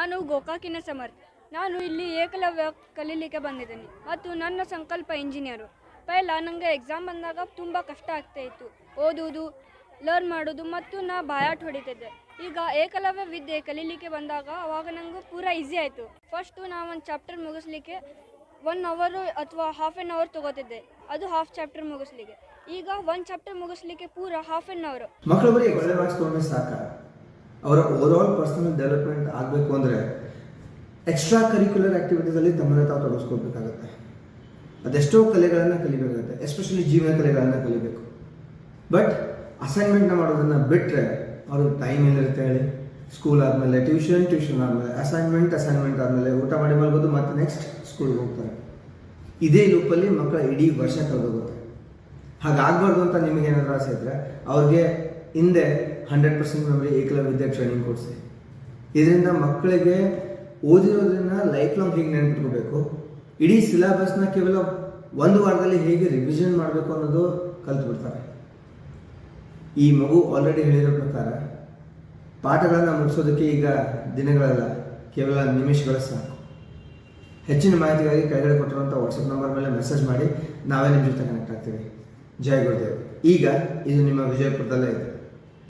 ನಾನು ಗೋಕಾಕಿನ ಸಮರ್ಥ್. ನಾನು ಇಲ್ಲಿ ಏಕಲವ್ಯ ಕಲೀಲಿಕ್ಕೆ ಬಂದಿದ್ದೀನಿ ಮತ್ತು ನನ್ನ ಸಂಕಲ್ಪ ಇಂಜಿನಿಯರು. ಪೈಲ ನನಗೆ ಎಕ್ಸಾಮ್ ಬಂದಾಗ ತುಂಬ ಕಷ್ಟ ಆಗ್ತಾಯಿತ್ತು, ಓದುವುದು, ಲರ್ನ್ ಮಾಡೋದು ಮತ್ತು ನಾ ಬಾಯಾಟ ಹೊಡಿತಿದ್ದೆ. ಈಗ ಏಕಲವ್ಯ ವಿದ್ಯೆ ಕಲೀಲಿಕ್ಕೆ ಬಂದಾಗ ಅವಾಗ ನನಗೆ ಪೂರಾ ಈಸಿ ಆಯಿತು. ಫಸ್ಟು ನಾ ಒಂದು ಚಾಪ್ಟರ್ ಮುಗಿಸ್ಲಿಕ್ಕೆ 1 ಅವರು ಅಥವಾ ಹಾಫ್ ಆನ್ ಅವರ್ ತೊಗೋತಿದ್ದೆ, ಅದು ಹಾಫ್ ಚಾಪ್ಟರ್ ಮುಗಿಸ್ಲಿಕ್ಕೆ. ಈಗ 1 ಚಾಪ್ಟರ್ ಮುಗಿಸ್ಲಿಕ್ಕೆ ಪೂರಾ ಹಾಫ್ ಆನ್ ಅವರ್. ಮಕ್ಕಳು ಬರೀ ಒಳ್ಳೆ ಮಾರ್ಕ್ಸ್ ತೊಗೊಂಡ್ರೆ ಸಾಕ? ಅವರ ಓವರಾಲ್ ಪರ್ಸನಲ್ ಡೆವಲಪ್ಮೆಂಟ್ ಆಗಬೇಕು ಅಂದರೆ ಎಕ್ಸ್ಟ್ರಾ ಕರಿಕ್ಯುಲರ್ ಆ್ಯಕ್ಟಿವಿಟೀಸಲ್ಲಿ ತಮ್ಮನ್ನು ತಾವು ತೊಡಗಿಸ್ಕೋಬೇಕಾಗತ್ತೆ. ಅದೆಷ್ಟೋ ಕಲೆಗಳನ್ನು ಕಲಿಬೇಕಾಗುತ್ತೆ, ಎಸ್ಪೆಷಲಿ ಜೀವನ ಕಲೆಗಳನ್ನು ಕಲಿಬೇಕು. ಬಟ್ ಅಸೈನ್ಮೆಂಟ್ನ ಮಾಡೋದನ್ನು ಬಿಟ್ಟರೆ ಅವರು ಟೈಮ್ ಎಲ್ಲಿರುತ್ತೆ ಹೇಳಿ? ಸ್ಕೂಲ್ ಆದಮೇಲೆ ಟ್ಯೂಷನ್ ಆದಮೇಲೆ ಅಸೈನ್ಮೆಂಟ್ ಆದಮೇಲೆ ಊಟ ಮಾಡಿ ಮಲ್ಬೋದು, ಮತ್ತು ನೆಕ್ಸ್ಟ್ ಸ್ಕೂಲ್ಗೆ ಹೋಗ್ತಾರೆ. ಇದೇ ಲೂಪಲ್ಲಿ ಮಕ್ಕಳ ಇಡೀ ವರ್ಷ ಕಳೆದೋಗುತ್ತೆ. ಹಾಗಾಗಬಾರ್ದು ಅಂತ ನಿಮಗೇನಾದರೂ ಆಸೆ ಇದ್ದರೆ ಅವ್ರಿಗೆ ಹಿಂದೆ 100% ಮೆಮರಿ ಏಕಲವ್ಯ ವಿದ್ಯಾ ಟ್ರೈನಿಂಗ್ ಕೊಡಿಸಿ. ಇದರಿಂದ ಮಕ್ಕಳಿಗೆ ಓದಿರೋದನ್ನು ಲೈಫ್ ಲಾಂಗ್ ಹೇಗೆ ನೆನಪಿಟ್ಕೋಬೇಕು, ಇಡೀ ಸಿಲೆಬಸ್ನ ಕೇವಲ 1 ವಾರದಲ್ಲಿ ಹೇಗೆ ರಿವಿಷನ್ ಮಾಡಬೇಕು ಅನ್ನೋದು ಕಲ್ತ್ಬಿಡ್ತಾರೆ. ಈ ಮಗು ಆಲ್ರೆಡಿ ಹೇಳಿರೋ ಪ್ರಕಾರ ಪಾಠಗಳನ್ನು ಮುಗಿಸೋದಕ್ಕೆ ಈಗ ದಿನಗಳಲ್ಲ, ಕೇವಲ ನಿಮಿಷಗಳು ಸಾಕು. ಹೆಚ್ಚಿನ ಮಾಹಿತಿಗಾಗಿ ಕೆಳಗಡೆ ಕೊಟ್ಟಿರುವಂಥ ವಾಟ್ಸಪ್ ನಂಬರ್ ಮೇಲೆ ಮೆಸೇಜ್ ಮಾಡಿ, ನಾವೇ ನಿಮ್ಮ ಜೊತೆ ಕನೆಕ್ಟ್ ಆಗ್ತೀವಿ. ಜೈ ಗುರುದೇವ್. ಈಗ ಇದು ನಿಮ್ಮ ವಿಜಯಪುರದಲ್ಲೇ ಇದೆ.